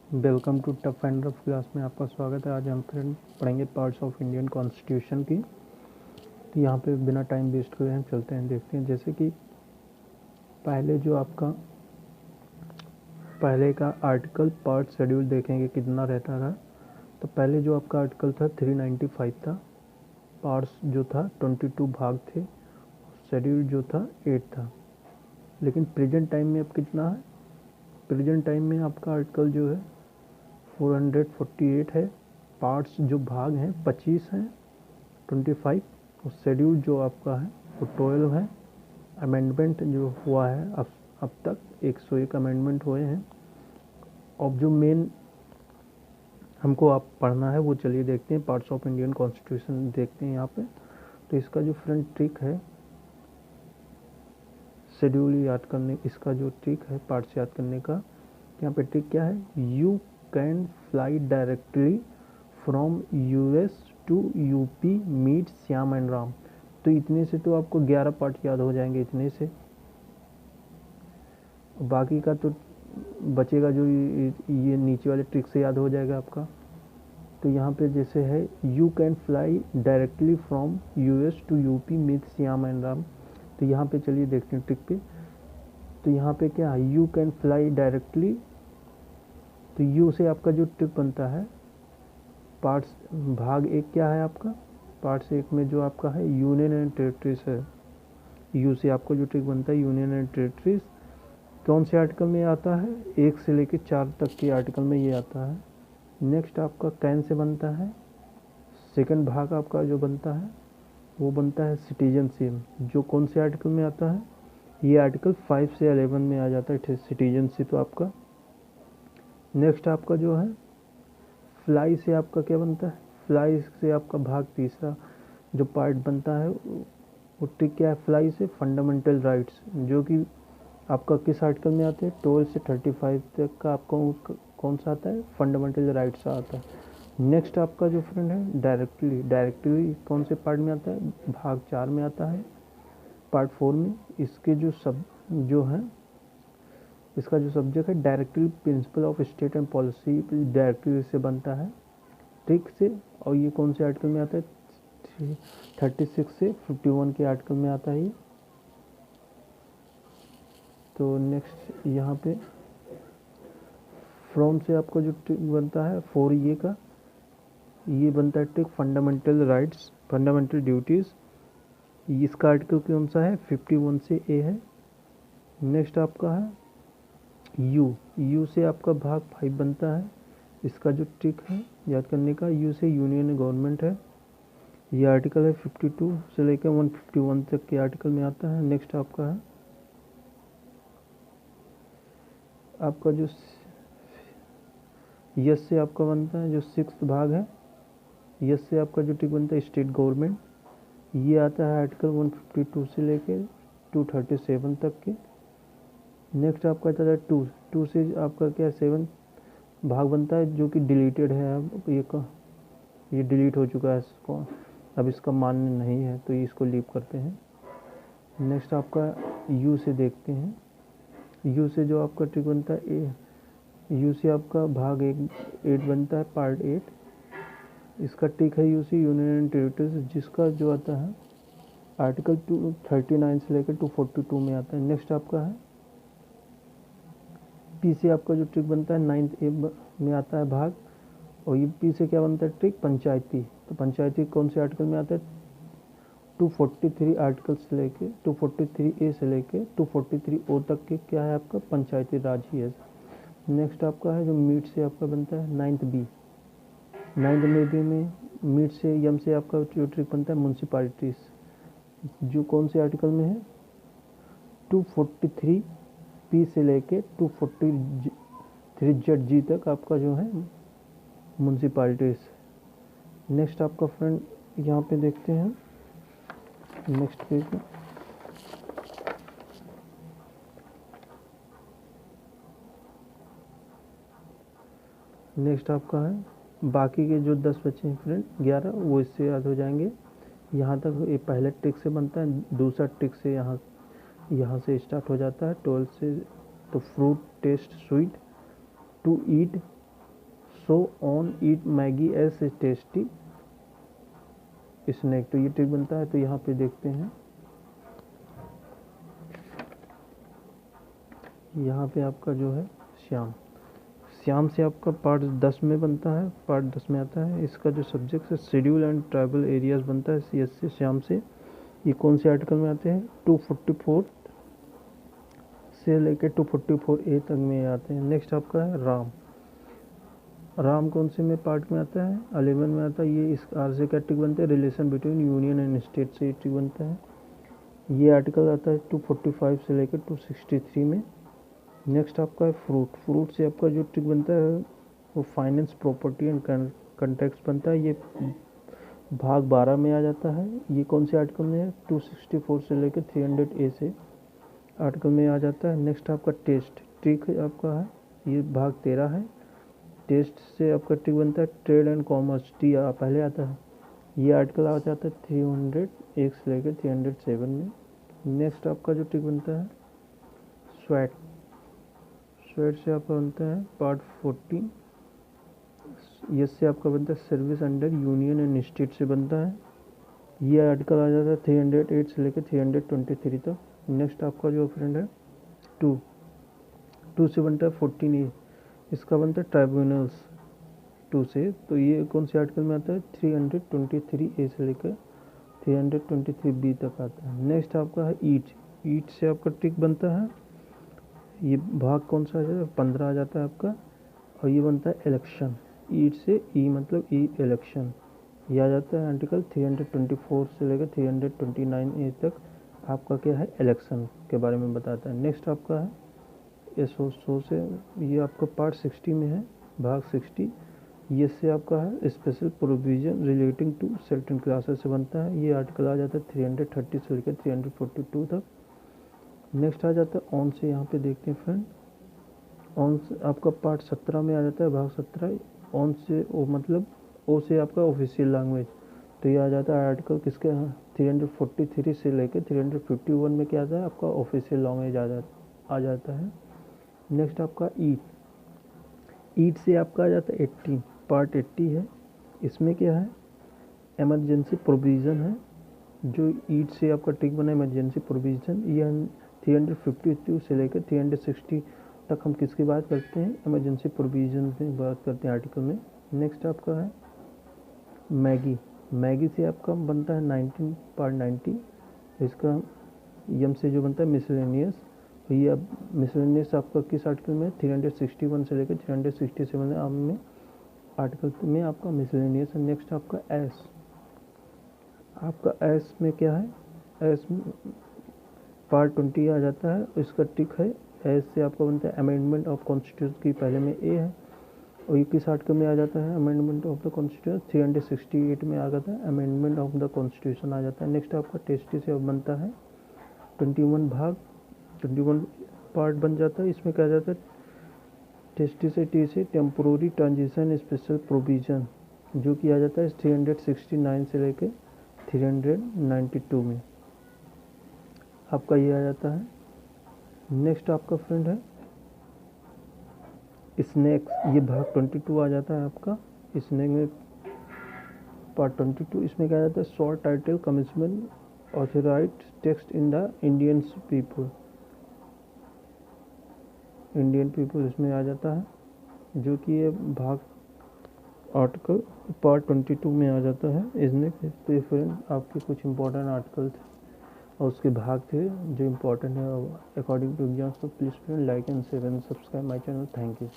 Welcome to tough and rough class में आपका स्वागत है। आज हम फिर पढ़ेंगे पार्ट्स ऑफ इंडियन कॉन्स्टिट्यूशन की। तो यहाँ पे बिना टाइम वेस्ट करे हम चलते हैं, देखते हैं। जैसे कि पहले का आर्टिकल पार्ट शेड्यूल देखेंगे कितना रहता था। तो पहले जो आपका आर्टिकल था 395 था, पार्ट्स जो था 22 भाग थे, शेड्यूल जो था 8 था। लेकिन प्रेजेंट टाइम में अब कितना है? प्रेजेंट टाइम में आपका आर्टिकल जो है 448 है, पार्ट्स जो भाग हैं 25 हैं, 25, और शेड्यूल जो आपका है वो 12 है। अमेंडमेंट जो हुआ है अब तक 101 अमेंडमेंट हुए हैं। अब जो मेन हमको आप पढ़ना है वो चलिए देखते हैं। पार्ट्स ऑफ इंडियन कॉन्स्टिट्यूशन देखते हैं यहाँ पे। तो इसका जो फ्रंट ट्रिक है शेड्यूल याद करने, इसका जो ट्रिक है पार्ट्स याद करने का, यहाँ पे ट्रिक क्या है? You can fly directly from US to UP meet Shyam and Ram. तो इतने से तो आपको 11 पार्ट याद हो जाएंगे इतने से। बाकी का तो बचेगा जो ये नीचे वाले ट्रिक से याद हो जाएगा आपका। तो यहाँ पे जैसे है you can fly directly from US to UP meet Shyam and Ram. तो यहाँ पे चलिए देखते हैं ट्रिक पे। तो यहाँ पे क्या है? You can fly directly. तो यू से आपका जो ट्रिक बनता है पार्ट्स भाग एक क्या है आपका? पार्ट्स एक में जो आपका है यूनियन एंड टेरिटरीज है। यू से आपको जो ट्रिक बनता है यूनियन एंड टेरिटरीज कौन से आर्टिकल में आता है? 1 से लेकर 4 तक के आर्टिकल में ये आता है। नेक्स्ट आपका कैन से बनता है, सेकंड भाग आपका जो बनता है वो बनता है सिटीजनशिप, जो कौन से आर्टिकल में आता है? ये आर्टिकल 5 से 11 में आ जाता है सिटीजनशिप आपका। नेक्स्ट आपका जो है फ्लाई से आपका क्या बनता है? फ्लाई से आपका भाग तीसरा जो पार्ट बनता है वो ट्रिक क्या है? फ्लाई से फंडामेंटल राइट्स, जो कि आपका किस आर्टिकल में आते हैं? 12 से 35 तक का आपका कौन सा आता है? फंडामेंटल राइट्स आता है। नेक्स्ट आपका जो फ्रेंड है डायरेक्टली कौन से पार्ट में आता है? भाग 4 में आता है, पार्ट 4 में। इसके इसका जो सब्जेक्ट है directly principle of state and policy, directly से बनता है ट्रिक से। और ये कौन से आर्टिकल में आता है? 36 से 51 के आर्टिकल में आता है ये। तो नेक्स्ट यहाँ पे फ्रॉम से आपका जो ट्रिक बनता है 4 ये का, ये बनता है trick fundamental rights, fundamental duties. इसका आर्टिकल कौन सा है? 51 से ए है। नेक्स्ट आपका है यू से आपका भाग 5 बनता है। इसका जो ट्रिक है याद करने का, यू से यूनियन गवर्नमेंट है। ये आर्टिकल है 52 से लेकर 151 तक के आर्टिकल में आता है। नेक्स्ट आपका है आपका जो यस से आपका बनता है जो 6th भाग है। यस से आपका जो ट्रिक बनता है स्टेट गवर्नमेंट, ये आता है आर्टिकल 152 से लेकर 237 तक के। नेक्स्ट आपका आता है टू से आपका क्या 7 भाग बनता है जो कि डिलीटेड है। अब ये डिलीट हो चुका है, इसको अब इसका मान्य नहीं है तो इसको लीव करते हैं। नेक्स्ट आपका यू से देखते हैं। यू से जो आपका ट्रिक बनता है यू से आपका भाग 8 बनता है, पार्ट 8। इसका ट्रिक है यू से यूनियन एंड टेरिटरीज, जिसका जो आता है आर्टिकल 239 से लेकर 242 में आता है। नेक्स्ट आपका है पी से आपका जो ट्रिक बनता है 9th ए में आता है भाग। और ये पी से क्या बनता है ट्रिक? पंचायती। तो पंचायती कौन से आर्टिकल में आता है? 243 आर्टिकल से लेके 243 ए से लेके 243 ओ तक के क्या है आपका? पंचायती राज ही है। नेक्स्ट आपका है जो मीट से आपका बनता है 9th बी। 9th में मीट से यम से आपका जो ट्रिक बनता है म्यूनसिपालिटीज, जो कौन से आर्टिकल में है? 243 पी से लेके 243 जेड जी तक आपका जो है म्यूनसिपालिटीज। नेक्स्ट आपका फ्रेंड यहाँ पे देखते हैं नेक्स्ट पेज में। नेक्स्ट आपका है बाकी के जो 10 बचे हैं फ्रेंड 11, वो इससे याद हो जाएंगे। यहाँ तक ये पहले ट्रिक से बनता है, दूसरा ट्रिक से यहाँ से स्टार्ट हो जाता है 12 से। तो fruit taste sweet, to eat so on eat Maggi as tasty snack. तो ये ट्रिक बनता है। तो यहाँ पे देखते हैं, यहाँ पे आपका जो है श्याम, श्याम से आपका पार्ट 10 में बनता है, पार्ट 10 में आता है। इसका जो सब्जेक्ट है शेड्यूल एंड ट्राइबल एरियाज बनता है CS से, श्याम से। ये कौन से आर्टिकल में आते हैं? 244 से लेकर 244A तक में आते हैं। नेक्स्ट आपका है राम। राम कौन से में पार्ट में आता है? 11 में आता है। ये इस आर से क्या ट्रिक बनता है? Relation between union and state से ये ट्रिक बनता है। ये आर्टिकल आता है 245 से लेकर 263 में। नेक्स्ट आपका है फ्रूट। फ्रूट से आपका जो ट्रिक बनता है वो फाइनेंस, प्रॉपर्टी एंड कंटेक्स्ट बनता है। ये भाग 12 में आ जाता है। ये कौन से आर्टिकल में है? 264 से लेकर 300A से आर्टिकल में आ जाता है। नेक्स्ट आपका टेस्ट ट्रिक आपका है, ये भाग 13 है। टेस्ट से आपका ट्रिक बनता है ट्रेड एंड कॉमर्स, टी पहले आता है। ये आर्टिकल आ जाता है 301 से लेकर 307 में। नेक्स्ट आपका जो ट्रिक बनता है स्वेट। स्वेट से आपका बनता है पार्ट 14। यस से आपका बनता है service under union and state से बनता है। ये आर्टिकल आ जाता है 308 से लेकर 323 तक। नेक्स्ट आपका जो फ्रेंड है टू से बनता है 14A। इसका बनता है ट्राइब्यूनल्स 2 से। तो ये कौन से आर्टिकल में आता है? 323A से लेकर 323B तक आता है। नेक्स्ट आपका है ईट। ईट से आपका ट्रिक बनता है, ये भाग कौन सा आ जाता है? 15 आ जाता है आपका। और ये बनता है इलेक्शन। ईट से ई मतलब ई इलेक्शन, ये आ जाता है आर्टिकल 324 से लेकर 329A तक। आपका क्या है? इलेक्शन के बारे में बताता है। नेक्स्ट आपका है एसओ से, ये आपका पार्ट 60 में है, भाग 60। ये से आपका है special provision relating to certain classes से बनता है। ये आर्टिकल आ जाता है 330 से लेकर 342 तक। नेक्स्ट आ जाता है ऑन से। यहाँ पे देखते हैं फ्रेंड, ऑन से आपका पार्ट 17 में आ जाता है, भाग 17। ऑन से ओ मतलब ओ से आपका ऑफिशियल लैंग्वेज। तो ये आ जाता है आर्टिकल किसके? 343 से लेकर 351 में क्या आता है आपका? ऑफिशियल लैंग्वेज आ जाता है। नेक्स्ट आपका ईट। ईट से आपका आ जाता है 80, पार्ट 80 है। इसमें क्या है? एमरजेंसी प्रोविज़न है। जो ईट से आपका ट्रिक बना इमरजेंसी प्रोविज़न, ये 352 से लेकर 360 तक हम किसकी बात करते हैं? इमरजेंसी प्रोविज़न की बात करते हैं आर्टिकल में। नेक्स्ट आपका है मैगी। मैगी से आपका बनता है 19, पार्ट 90। इसका यम से जो बनता है मिसलेनियस। तो ये अब मिसलेनियस आपका किस आर्टिकल में? 361 से लेकर 367 में आर्टिकल में आपका मिसलेनियस है। नेक्स्ट आपका एस। आपका एस में क्या है? एस पार्ट 20 आ जाता है। इसका ट्रिक है एस से आपका बनता है अमेंडमेंट ऑफ कॉन्स्टिट्यूशन की, पहले में ए है। और ये किस आर्टिकल में आ जाता है? अमेंडमेंट ऑफ द कॉन्स्टिट्यूशन 368 में आ जाता है, अमेंडमेंट ऑफ द कॉन्स्टिट्यूशन आ जाता है। नेक्स्ट आपका टेस्टी से अब बनता है 21 भाग, 21 पार्ट बन जाता है। इसमें क्या जाता है? टेस्टी से टी से टेम्पोररी ट्रांजिशन स्पेशल प्रोविज़न, जो कि आ जाता है 369 से लेकर 392 में आपका ये आ जाता है। नेक्स्ट आपका फ्रेंड है स्नैक्स। ये भाग 22 आ जाता है आपका। स्नैक में पार्ट 22, इसमें क्या जाता है? Short title commitment authorise text in the Indian people इसमें आ जाता है, जो कि ये भाग आर्टिकल पार्ट 22 में आ जाता है। इसमें फ्रेंड आपके कुछ इंपॉर्टेंट आर्टिकल थे और उसके भाग थे जो इम्पोर्टेंट है अकॉर्डिंग टू एग्जाम्स। तो please friend like and share and subscribe my channel. Thank you.